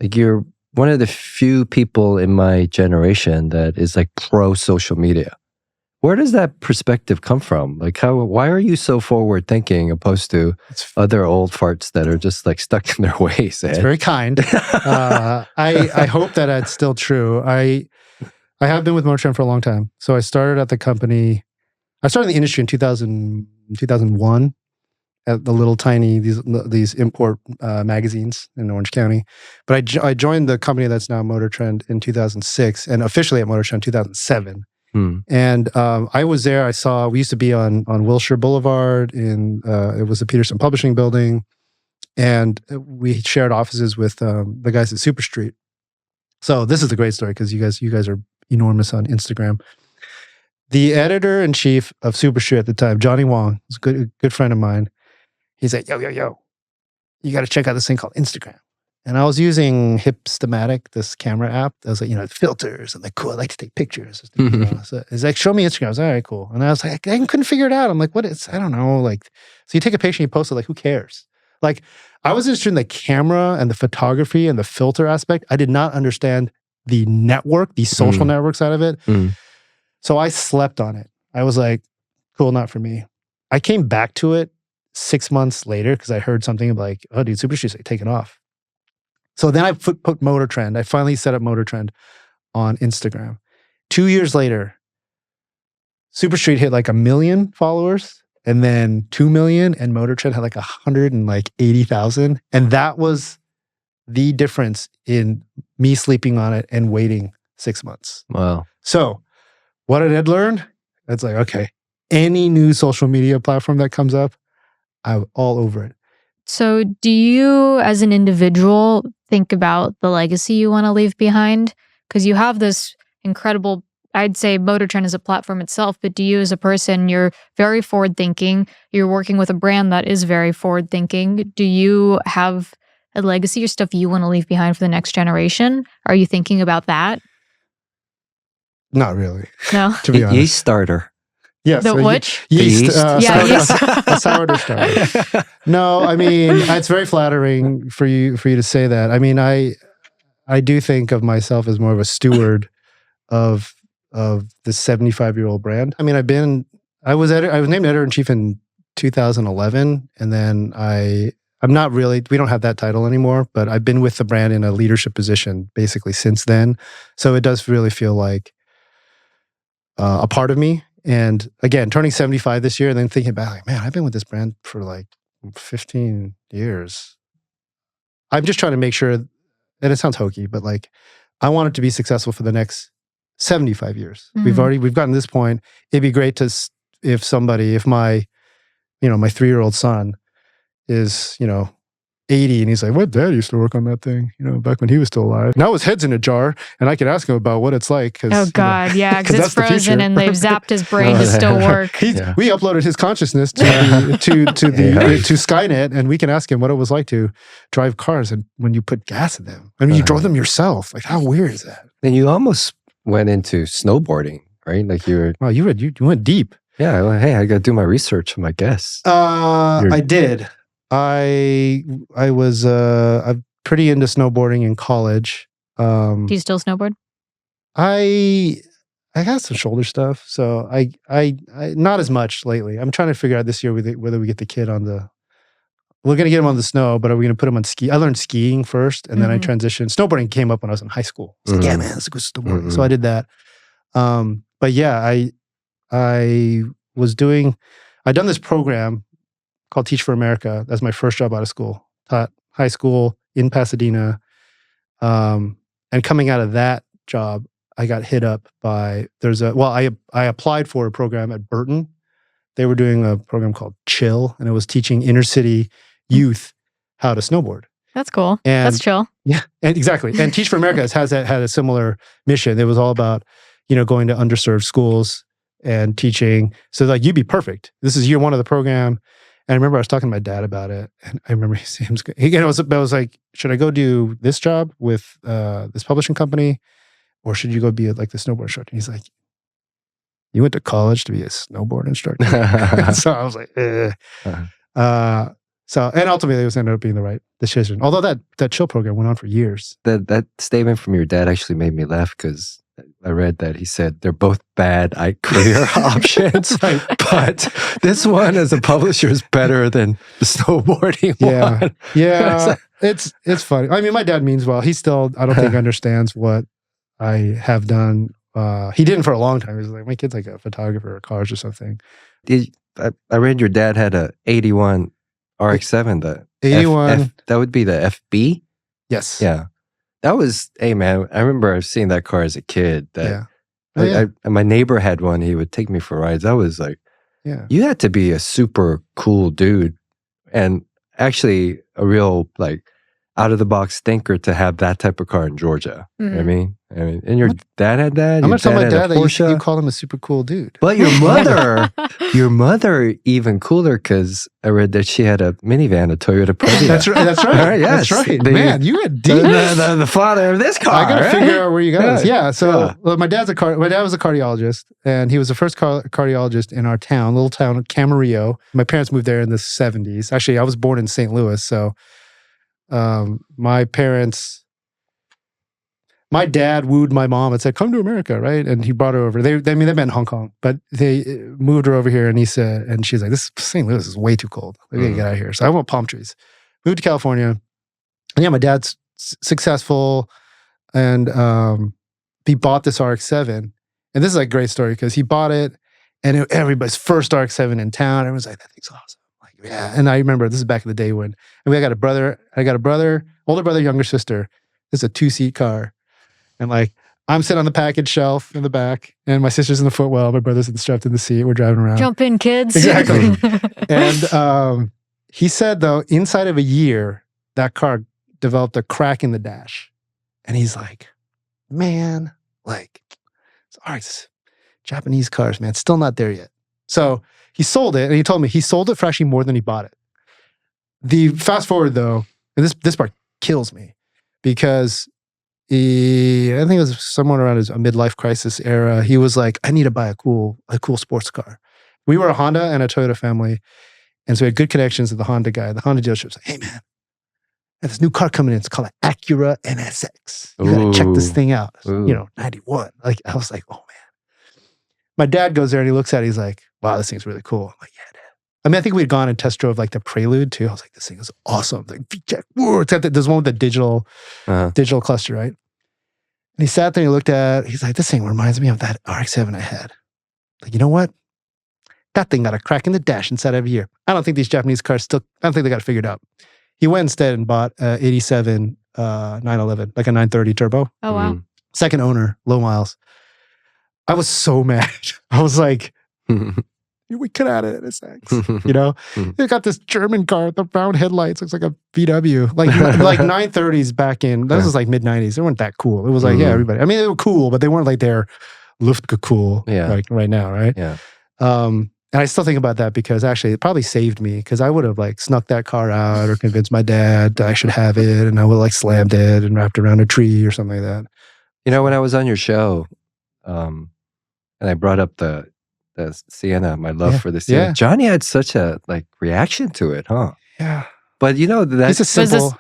You're one of the few people in my generation that is pro social media. Where does that perspective come from? Why are you so forward thinking opposed to other old farts that are just stuck in their ways? It's very kind. I hope that that's still true. I have been with MotorTrend for a long time. So I started at the company. I started in the industry in 2001 at the little tiny, these import magazines in Orange County. But I joined the company that's now MotorTrend in 2006 and officially at MotorTrend 2007. And I was there. We used to be on Wilshire Boulevard it was the Peterson Publishing Building. And we shared offices with the guys at Super Street. So this is a great story because you guys are enormous on Instagram. The editor-in-chief of Super Street at the time, Johnny Wong, was a good friend of mine. He's like, yo, you got to check out this thing called Instagram. And I was using Hipstamatic, this camera app. I was like, filters. I'm like, cool, I like to take pictures. So it's like, show me Instagram. I was like, all right, cool. And I was like, I couldn't figure it out. I'm like, I don't know. So you take a picture and you post it, who cares? I was interested in the camera and the photography and the filter aspect. I did not understand the network, the social network side of it. So I slept on it. I was like, cool, not for me. I came back to it 6 months later because I heard something like, oh, dude, Super Street's taking off. So then I put MotorTrend. I finally set up MotorTrend on Instagram. 2 years later, Super Street hit like 1 million followers, and then 2 million, and MotorTrend had like 180,000. And that was the difference in me sleeping on it and waiting 6 months. Wow. So what did Ed learn? It's like, okay, any new social media platform that comes up, I'm all over it. So do you, as an individual, think about the legacy you want to leave behind? Because you have this incredible, I'd say MotorTrend is a platform itself, but do you as a person, you're very forward thinking, you're working with a brand that is very forward thinking. Do you have a legacy or stuff you want to leave behind for the next generation? Are you thinking about that? Not really. No. To be honest. Yeast starter. Yes. The which? Yeast. Yeast? Yeah, yeast. A sourdough starter. No, I mean, it's very flattering for you to say that. I mean, I do think of myself as more of a steward of the 75-year-old brand. I mean, I was named editor-in-chief in 2011, and then I'm not really, we don't have that title anymore, but I've been with the brand in a leadership position basically since then. So it does really feel like a part of me. And again, turning 75 this year and then thinking back, like, man, I've been with this brand for like 15 years. I'm just trying to make sure, and it sounds hokey, but like, I want it to be successful for the next 75 years. Mm-hmm. We've gotten to this point. It'd be great if my 3-year-old son is, 80 and he's like, "What dad used to work on that thing, back when he was still alive. Now his head's in a jar and I could ask him about what it's like." Oh God, yeah, because it's that's the frozen future. and they've zapped his brain to still work. We uploaded his consciousness to Skynet, and we can ask him what it was like to drive cars and when you put gas in them. I mean, you drove them yourself. Like, how weird is that? And you almost went into snowboarding, right? Like you were. Wow, you went deep. Yeah. Well, hey, I got to do my research on my guests. I did. I was I'm pretty into snowboarding in college. Do you still snowboard? I got some shoulder stuff, so I not as much lately. I'm trying to figure out this year whether we get the kid on the. We're gonna get him on the snow, but are we gonna put him on ski? I learned skiing first, and then I transitioned. Snowboarding came up when I was in high school. I was like, yeah, man, let's go snowboarding. So I did that. But yeah, I'd done this program called Teach for America. That's my first job out of school. Taught high school in Pasadena. And coming out of that job, I got hit up by, I applied for a program at Burton. They were doing a program called Chill, and it was teaching inner city youth how to snowboard. That's cool. And that's chill. Yeah, and exactly. And Teach for America had a similar mission. It was all about, going to underserved schools and teaching. So like, you'd be perfect. This is year one of the program. And I remember I was talking to my dad about it, and I remember I was like, should I go do this job with this publishing company, or should you go be like the snowboard instructor? And he's like, you went to college to be a snowboard instructor? So I was like, eh. And ultimately it ended up being the right decision. Although that Chill program went on for years. That statement from your dad actually made me laugh because I read that he said they're both bad career options, but this one as a publisher is better than the snowboarding one. Yeah, it's funny. I mean, my dad means well. He still, I don't think, understands what I have done. He didn't for a long time. He was like, my kid's like a photographer of cars or something. I read your dad had a 81 RX-7. The 81. That would be the FB? Yes. Yeah. That was, hey man, I remember seeing that car as a kid. My neighbor had one. He would take me for rides. I was like, you had to be a super cool dude and actually a real like out of the box thinker to have that type of car in Georgia. You know what I mean, and your dad had that. I'm gonna tell my dad that you call him a super cool dude. But your mother even cooler because I read that she had a minivan, a Toyota Previa. That's right. Yes. That's right. Man, you went deep. The father of this car. I gotta figure out where you got this. Yeah. So well, my dad was a cardiologist, and he was the first cardiologist in our little town of Camarillo. My parents moved there in the 70s. Actually, I was born in St. Louis, so my dad wooed my mom and said, "Come to America," right? And he brought her over. They met in Hong Kong, but they moved her over here. And she's like, "This St. Louis is way too cold. We gotta get out of here." So I want palm trees. Moved to California, and yeah, my dad's successful, and he bought this RX-7. And this is a great story because he bought it, and everybody's first RX-7 in town. Everyone's like, that thing's awesome. Like, yeah. And I remember this is back in the day when, I got a brother, older brother, younger sister. This is a 2-seat car. And like, I'm sitting on the package shelf in the back, and my sister's in the footwell. My brother's strapped in the seat. We're driving around. Jump in, kids. Exactly. And he said, though, inside of a year, that car developed a crack in the dash. And he's like, man, like, all right, Japanese cars, man, still not there yet. So he sold it, and he told me he sold it for actually more than he bought it. The fast forward, though, and this part kills me because I think it was somewhere around his midlife crisis era. He was like, I need to buy a cool sports car. We were a Honda and a Toyota family, and so we had good connections with the Honda guy. The Honda dealership was like, hey, man, there's this new car coming in. It's called an Acura NSX. You got to check this thing out. You know, 91. Like, I was like, oh, man. My dad goes there and he looks at it. He's like, wow, this thing's really cool. I'm like, yeah, Dad. I mean, I think we'd gone and test drove like the Prelude too. I was like, this thing is awesome. Like, V-check. Whoa, it's got there's one with the digital cluster, right? And he sat there and he looked at it. He's like, this thing reminds me of that RX-7 I had. Like, you know what? That thing got a crack in the dash inside of a year. I don't think these Japanese cars I don't think they got it figured out. He went instead and bought a 87 911, like a 930 turbo. Oh, wow. Second owner, low miles. I was so mad. I was like, we could add it in a sex. You know? They got this German car with the round headlights. Looks like a VW. Like 930s back in, this was like mid-90s. They weren't that cool. It was like, yeah, everybody. I mean, they were cool, but they weren't like their Luftgefühl like right now, right? Yeah. And I still think about that because actually it probably saved me because I would have like snuck that car out or convinced my dad that I should have it, and I would have like slammed it and wrapped around a tree or something like that. You know, when I was on your show, and I brought up the Sienna, my love for the Sienna, Johnny had such a like reaction to it, huh? Yeah. But you know, he's a simple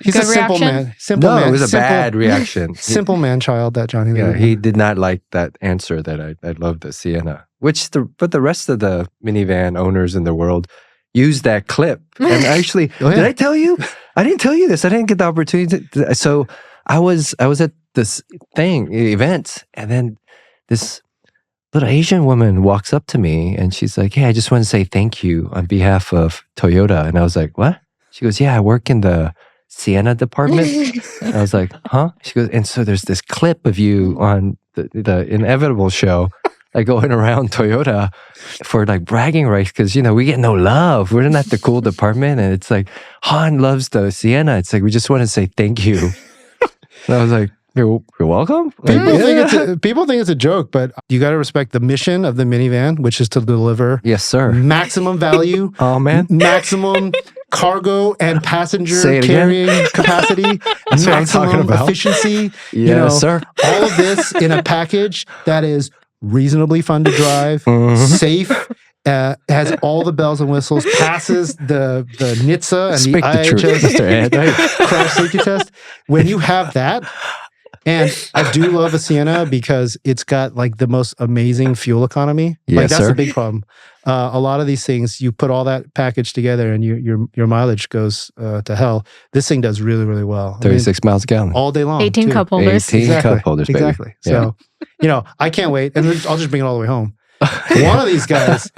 man. It was a bad reaction. Simple man child, that Johnny. Yeah, he did not like that answer that I love the Sienna. But the rest of the minivan owners in the world use that clip. And actually, did I tell you? I didn't tell you this. I didn't get the opportunity so I was at this event, and then this little Asian woman walks up to me and she's like, hey, I just want to say thank you on behalf of Toyota. And I was like, what? She goes, yeah, I work in the Sienna department. And I was like, huh? She goes, and so there's this clip of you on the Inevitable show, like going around Toyota for like bragging rights because, you know, we get no love. We're not the cool department. And it's like, Han loves the Sienna. It's like, we just want to say thank you. And I was like, you're welcome. People think it's a joke, but you got to respect the mission of the minivan, which is to deliver maximum value. Oh, man. Maximum cargo and passenger carrying capacity, maximum efficiency. Sir. All of this in a package that is reasonably fun to drive, safe, has all the bells and whistles, passes the NHTSA and the IHS crash safety test. When you have that, and I do love a Sienna because it's got like the most amazing fuel economy. Like that's a big problem. A lot of these things, you put all that package together and your mileage goes to hell. This thing does really, really well. 36 miles a gallon. All day long. 18 cup holders. 18 cup holders, baby. Exactly. So, you know, I can't wait. And I'll just bring it all the way home. One of these guys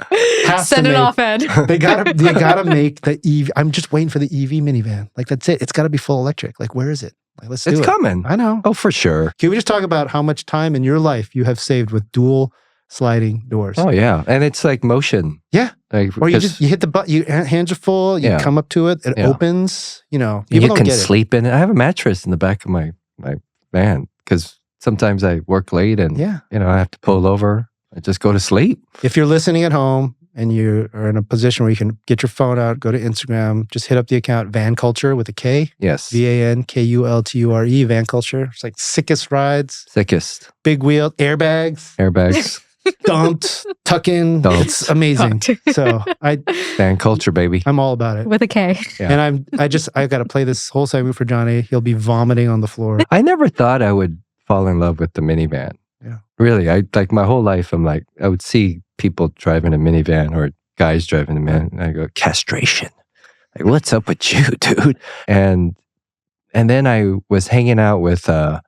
has send to it make, off, Ed. They gotta make the EV. I'm just waiting for the EV minivan. Like that's it. It's got to be full electric. Like where is it? Like let's do it. It's coming. I know. Oh, for sure. Can we just talk about how much time in your life you have saved with dual sliding doors? Oh yeah, and it's like motion. Yeah. Like, or you hit the button. Your hands are full. You come up to it. It opens. You know. You can sleep in it. I have a mattress in the back of my van because sometimes I work late and you know I have to pull over. I just go to sleep. If you're listening at home and you are in a position where you can get your phone out, go to Instagram, just hit up the account Van Culture with a K. Yes. VANKULTURE, Van Culture. It's like sickest rides. Sickest. Big wheel, airbags. Dumped, tuck in. It's amazing. So Van Culture, baby. I'm all about it. With a K. Yeah. And I've got to play this whole segment for Johnny. He'll be vomiting on the floor. I never thought I would fall in love with the minivan. Yeah. Really, I like my whole life. I'm like, I would see people driving a minivan or guys driving a minivan, and I go, castration. Like, what's up with you, dude? And and then I was hanging out with a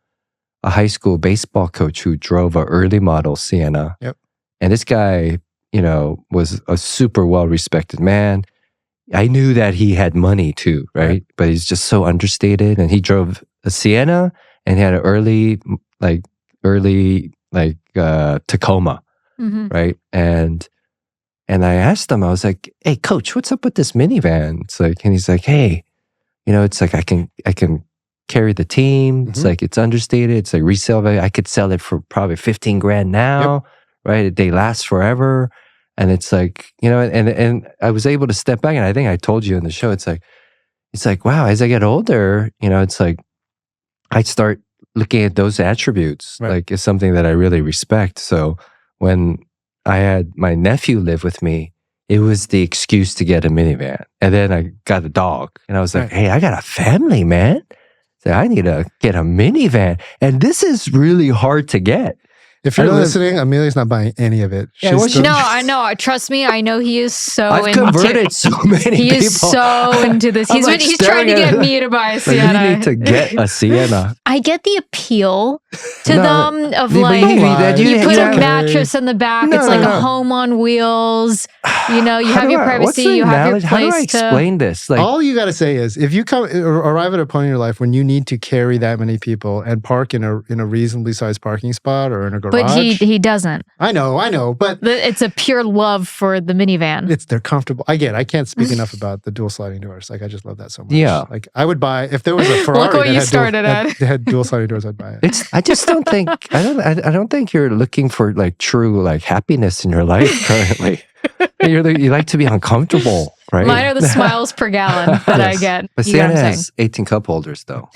high school baseball coach who drove a early model Sienna. Yep. And this guy, was a super well-respected man. I knew that he had money too, right? But he's just so understated. And he drove a Sienna and he had an early Tacoma, right? And I asked him, I was like, "Hey, coach, what's up with this minivan?" It's like, and he's like, "Hey, it's like I can carry the team. It's like it's understated. It's like resale value. I could sell it for probably 15 grand now, right? They last forever." And it's like, and I was able to step back, and I think I told you in the show, it's like, wow, as I get older, it's like I start looking at those attributes, like it's something that I really respect. So when I had my nephew live with me, it was the excuse to get a minivan. And then I got a dog, and I was like, hey, I got a family, man. So I need to get a minivan. And this is really hard to get. If you're listening, Emelia's not buying any of it. No, I know. Trust me, I know he is so I've converted so many people. He is so into this. He's trying to get me to buy a Sienna. You need to get a Sienna. I get the appeal to them of you put a mattress in the back. It's like a home on wheels. You have your privacy. You have your place. How do I explain this? Like, all you got to say is, if you arrive at a point in your life when you need to carry that many people and park in a reasonably sized parking spot or in a garage. But he doesn't. I know, but it's a pure love for the minivan. They're comfortable. Again, I can't speak enough about the dual sliding doors. Like, I just love that so much. Yeah. Like, I would buy, if there was a Ferrari Look what you started at. that had dual sliding doors, I'd buy it. I just don't think I don't think you're looking for like true like happiness in your life currently. You like to be uncomfortable, right? Mine are the smiles per gallon that I get. But Sienna has 18 cup holders though.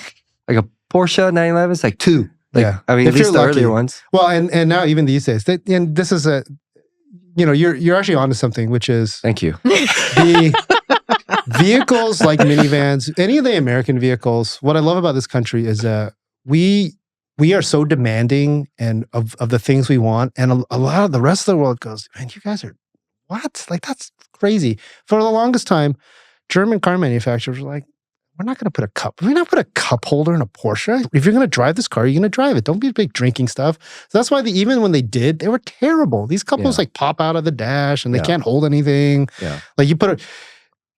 Like a Porsche 911 is like 2. Like, I mean, at least the earlier ones. Well, and now even these days, and this is you're actually onto something, which is, thank you. The vehicles like minivans, any of the American vehicles. What I love about this country is that we are so demanding and of the things we want, and a lot of the rest of the world goes, man, you guys are what? Like, that's crazy. For the longest time, German car manufacturers were like, we're not going to put a cup holder in a Porsche. If you're going to drive this car, you're going to drive it. Don't be big drinking stuff. So that's why even when they did, they were terrible. These couples like pop out of the dash and they can't hold anything. Yeah. Like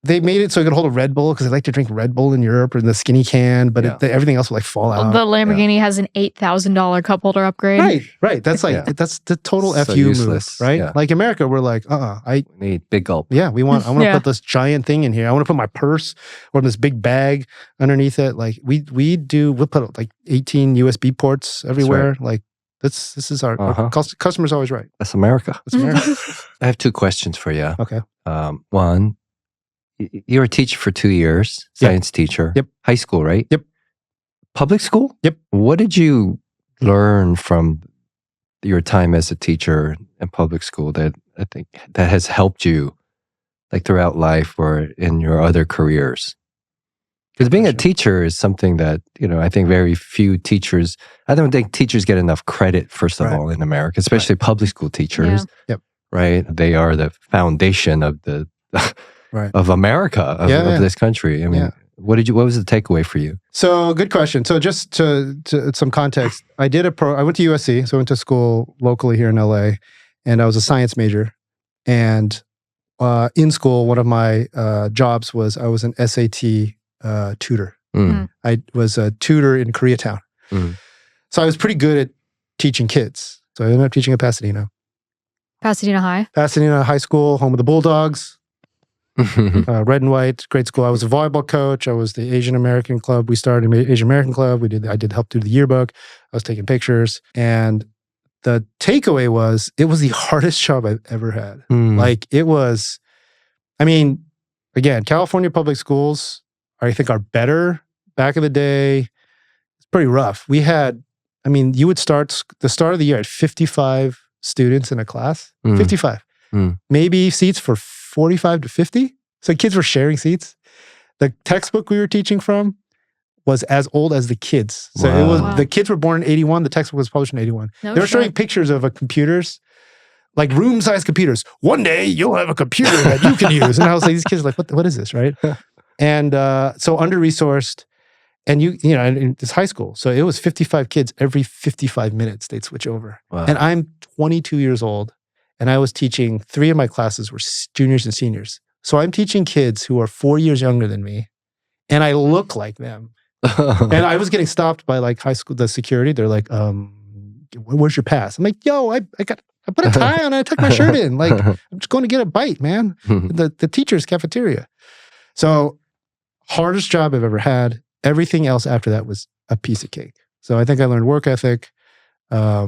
they made it so you could hold a Red Bull because they like to drink Red Bull in Europe or in the skinny can, but everything else would like fall out. The Lamborghini has an $8,000 cup holder upgrade. Right. That's like, that's the total so FU useless. Move, right? Yeah. Like America, we're like, I need big gulp. Yeah, I want to put this giant thing in here. I want to put my purse or this big bag underneath it. Like we'll put like 18 USB ports everywhere. Right. Like this is our customer's always right. That's America. That's America. I have 2 questions for you. Okay. One, you were a teacher for 2 years, science teacher. Yep. High school, right? Yep. Public school? Yep. What did you learn from your time as a teacher in public school that I think that has helped you like throughout life or in your other careers? Because being a teacher is something that, I think very few teachers, I don't think teachers get enough credit, first of all, in America, especially public school teachers. Yeah. Yep. Right? They are the foundation of the of America, of this country. I mean, what was the takeaway for you? So good question. So just to some context, I went to USC, so I went to school locally here in LA, and I was a science major. And in school, one of my jobs was I was an SAT tutor. I was a tutor in Koreatown. So I was pretty good at teaching kids. So I ended up teaching at Pasadena. Pasadena High School, home of the Bulldogs. Red and white, great school. I was a volleyball coach. I was the Asian American club. We started an Asian American club. I did help do the yearbook. I was taking pictures. And the takeaway was, it was the hardest job I've ever had. Like, it was, I mean, again, California public schools, I think, are better. Back in the day, it's pretty rough. We had, you would start the start of the year at 55 students in a class. 55. Maybe seats for 45 to 50. So kids were sharing seats. The textbook we were teaching from was as old as the kids. So it was the kids were born in 81. The textbook was published in 81. They were showing pictures of computers, like room-sized computers. One day you'll have a computer that you can use. And I was like, these kids are like, what is this, right? And so under-resourced. and and it's high school. So it was 55 kids every 55 minutes they'd switch over. Wow. And I'm 22 years old and I was teaching, 3 of my classes were juniors and seniors. So I'm teaching kids who are 4 years younger than me and I look like them. And I was getting stopped by like high school, the security. They're like, where's your pass? I'm like, yo, I put a tie on and I tucked my shirt in. Like, I'm just going to get a bite, man. The teacher's cafeteria. So hardest job I've ever had. Everything else after that was a piece of cake. So I think I learned work ethic. I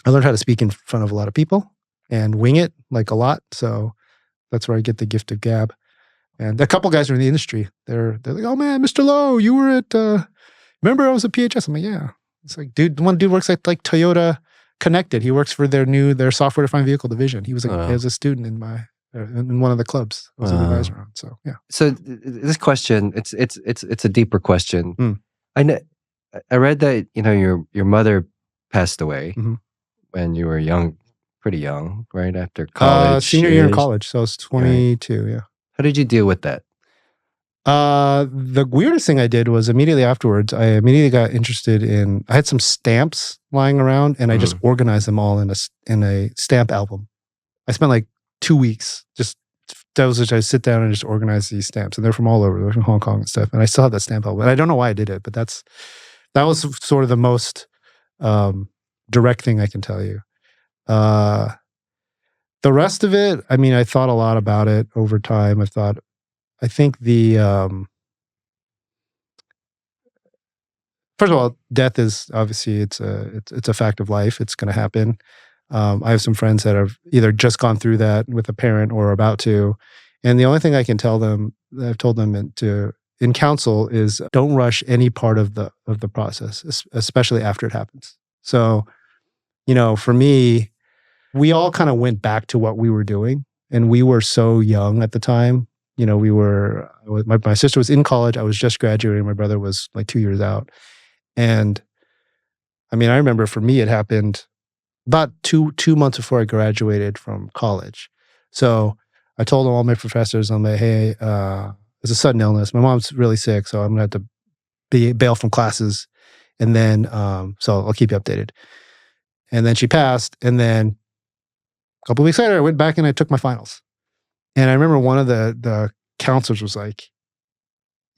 learned how to speak in front of a lot of people and wing it like a lot. So that's where I get the gift of gab. And a couple guys are in the industry. They're like, oh man, Mr. Lowe, you were at, remember I was at PHS? I'm like, yeah. It's like, dude, one dude works at like Toyota Connected. He works for their software-defined vehicle division. He was he was a student in one of the clubs I was an advisor on. So yeah. So this question, it's a deeper question. I read that your mother passed away when you were young, pretty young, right after college. Senior year in college, so I was 22. Right. Yeah. How did you deal with that? The weirdest thing I did was immediately afterwards, I immediately got interested in. I had some stamps lying around, and I just organized them all in a stamp album. I spent like 2 weeks just. That was I sit down and just organize these stamps, and they're from all over. They're from Hong Kong and stuff. And I still have that stamp album. And I don't know why I did it, but that was sort of the most direct thing I can tell you. The rest of it, I mean, I thought a lot about it over time. I think first of all, death is obviously it's a fact of life. It's going to happen. I have some friends that have either just gone through that with a parent or are about to. And the only thing I can tell them, that I've told them in counsel, is don't rush any part of the process, especially after it happens. So, for me, we all kind of went back to what we were doing, and we were so young at the time. My sister was in college. I was just graduating. My brother was like 2 years out. And I mean, I remember for me, it happened about two months before I graduated from college. So I told all my professors, I'm like, hey, it's a sudden illness. My mom's really sick, so I'm going to have to bail from classes. And then, so I'll keep you updated. And then she passed. And then a couple of weeks later, I went back and I took my finals. And I remember one of the counselors was like,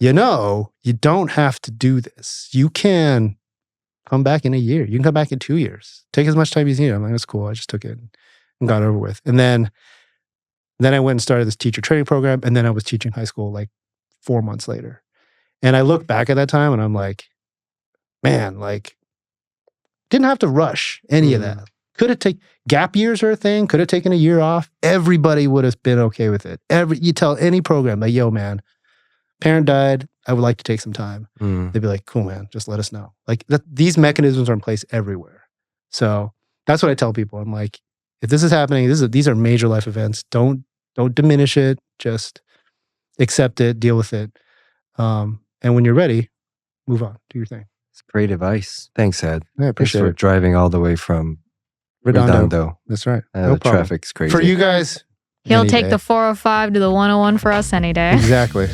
you don't have to do this. You can come back in a year. You can come back in 2 years. Take as much time as you need. I'm like, that's cool. I just took it and got over with. And then I went and started this teacher training program. And then I was teaching high school like 4 months later. And I look back at that time and I'm like, man, like, didn't have to rush any of that. Could have taken gap years are a thing. Could have taken a year off. Everybody would have been okay with it. You tell any program like, yo, man, parent died. I would like to take some time. They'd be like, cool, man, just let us know. Like these mechanisms are in place everywhere. So that's what I tell people. I'm like, if this is happening, these are major life events. Don't diminish it. Just accept it, deal with it. And when you're ready, move on, do your thing. It's great advice. Thanks, Ed. Yeah, I appreciate Thanks for driving all the way from Redondo. That's right. No the traffic's crazy. For you guys, he'll take the 405 to the 101 for us any day. Exactly.